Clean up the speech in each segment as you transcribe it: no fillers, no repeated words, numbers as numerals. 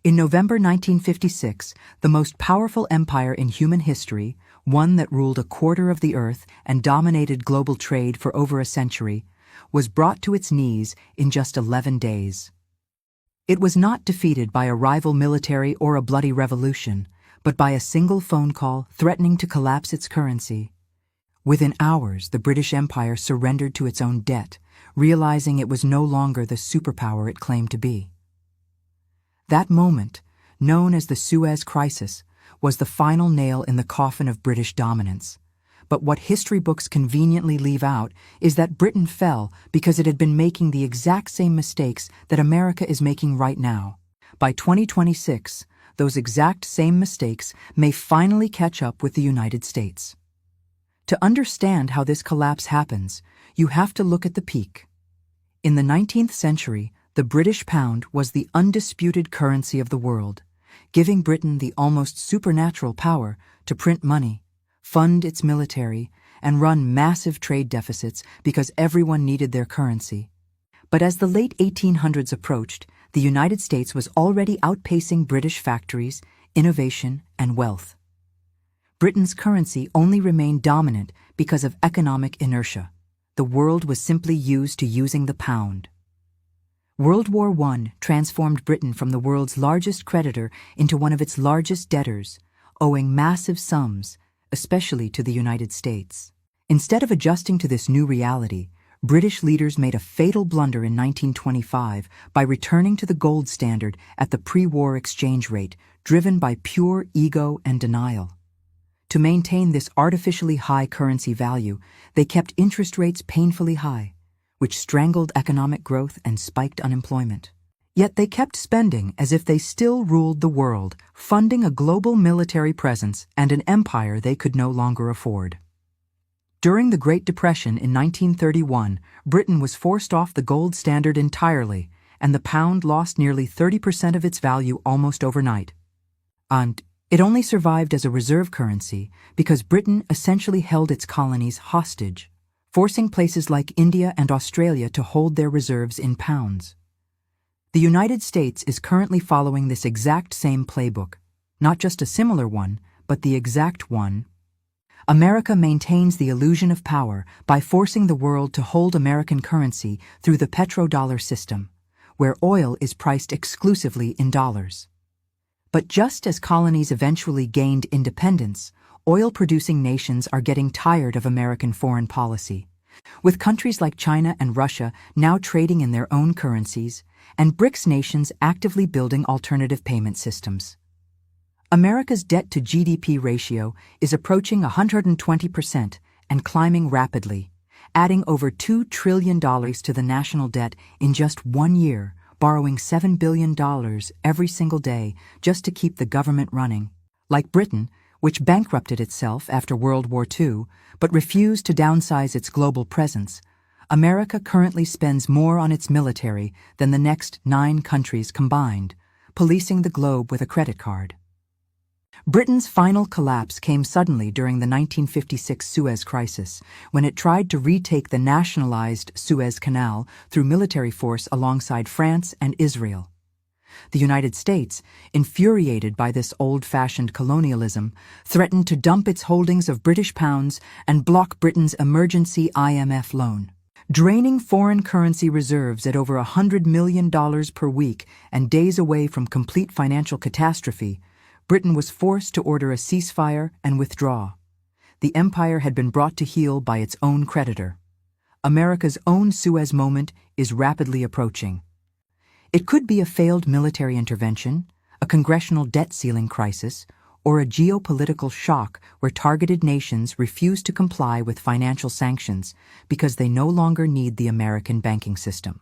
In November 1956, the most powerful empire in human history, one that ruled a quarter of the earth and dominated global trade for over a century, was brought to its knees in just 11 days. It was not defeated by a rival military or a bloody revolution, but by a single phone call threatening to collapse its currency. Within hours, the British Empire surrendered to its own debt, realizing it was no longer the superpower it claimed to be. That moment, known as the Suez Crisis, was the final nail in the coffin of British dominance. But what history books conveniently leave out is that Britain fell because it had been making the exact same mistakes that America is making right now. By 2026, those exact same mistakes may finally catch up with the United States. To understand how this collapse happens, you have to look at the peak. In the 19th century, the British pound was the undisputed currency of the world, giving Britain the almost supernatural power to print money, fund its military, and run massive trade deficits because everyone needed their currency. But as the late 1800s approached, the United States was already outpacing British factories, innovation, and wealth. Britain's currency only remained dominant because of economic inertia. The world was simply used to using the pound. World War I transformed Britain from the world's largest creditor into one of its largest debtors, owing massive sums, especially to the United States. Instead of adjusting to this new reality, British leaders made a fatal blunder in 1925 by returning to the gold standard at the pre-war exchange rate, driven by pure ego and denial. To maintain this artificially high currency value, they kept interest rates painfully high, which strangled economic growth and spiked unemployment. Yet they kept spending as if they still ruled the world, funding a global military presence and an empire they could no longer afford. During the Great Depression in 1931, Britain was forced off the gold standard entirely, and the pound lost nearly 30% of its value almost overnight. And it only survived as a reserve currency because Britain essentially held its colonies hostage, forcing places like India and Australia to hold their reserves in pounds. The United States is currently following this exact same playbook, not just a similar one, but the exact one. America maintains the illusion of power by forcing the world to hold American currency through the petrodollar system, where oil is priced exclusively in dollars. But just as colonies eventually gained independence, oil-producing nations are getting tired of American foreign policy, with countries like China and Russia now trading in their own currencies, and BRICS nations actively building alternative payment systems. America's debt-to-GDP ratio is approaching 120% and climbing rapidly, adding over $2 trillion to the national debt in just 1 year, borrowing $7 billion every single day just to keep the government running. Like Britain, which bankrupted itself after World War II, but refused to downsize its global presence, America currently spends more on its military than the next 9 countries combined, policing the globe with a credit card. Britain's final collapse came suddenly during the 1956 Suez Crisis, when it tried to retake the nationalized Suez Canal through military force alongside France and Israel. The United States, infuriated by this old-fashioned colonialism, threatened to dump its holdings of British pounds and block Britain's emergency IMF loan. Draining foreign currency reserves at over $100 million per week and days away from complete financial catastrophe, Britain was forced to order a ceasefire and withdraw. The empire had been brought to heel by its own creditor. America's own Suez moment is rapidly approaching. It could be a failed military intervention, a congressional debt ceiling crisis, or a geopolitical shock where targeted nations refuse to comply with financial sanctions because they no longer need the American banking system.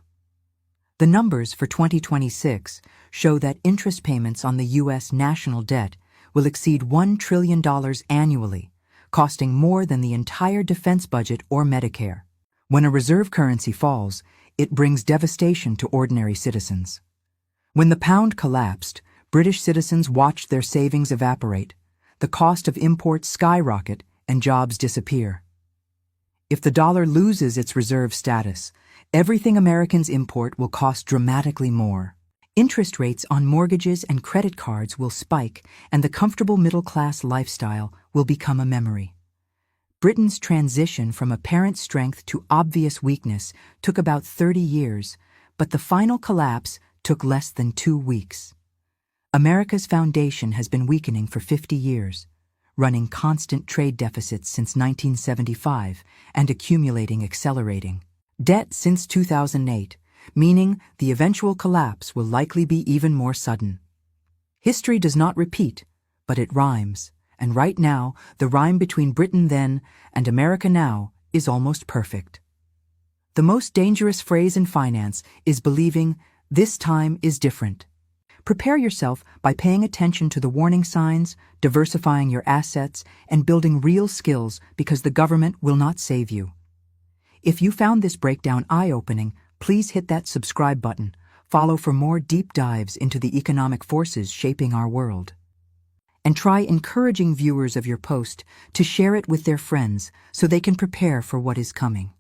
The numbers for 2026 show that interest payments on the U.S. national debt will exceed $1 trillion annually, costing more than the entire defense budget or Medicare. When a reserve currency falls, it brings devastation to ordinary citizens. When the pound collapsed, British citizens watched their savings evaporate, the cost of imports skyrocket, and jobs disappear. If the dollar loses its reserve status, everything Americans import will cost dramatically more. Interest rates on mortgages and credit cards will spike, and the comfortable middle-class lifestyle will become a memory. Britain's transition from apparent strength to obvious weakness took about 30 years, but the final collapse took less than 2 weeks. America's foundation has been weakening for 50 years, running constant trade deficits since 1975 and accumulating accelerating debt since 2008, meaning the eventual collapse will likely be even more sudden. History does not repeat, but it rhymes, and right now, the rhyme between Britain then and America now is almost perfect. The most dangerous phrase in finance is believing this time is different. Prepare yourself by paying attention to the warning signs, diversifying your assets, and building real skills because the government will not save you. If you found this breakdown eye-opening, please hit that subscribe button. Follow for more deep dives into the economic forces shaping our world. And try encouraging viewers of your post to share it with their friends so they can prepare for what is coming.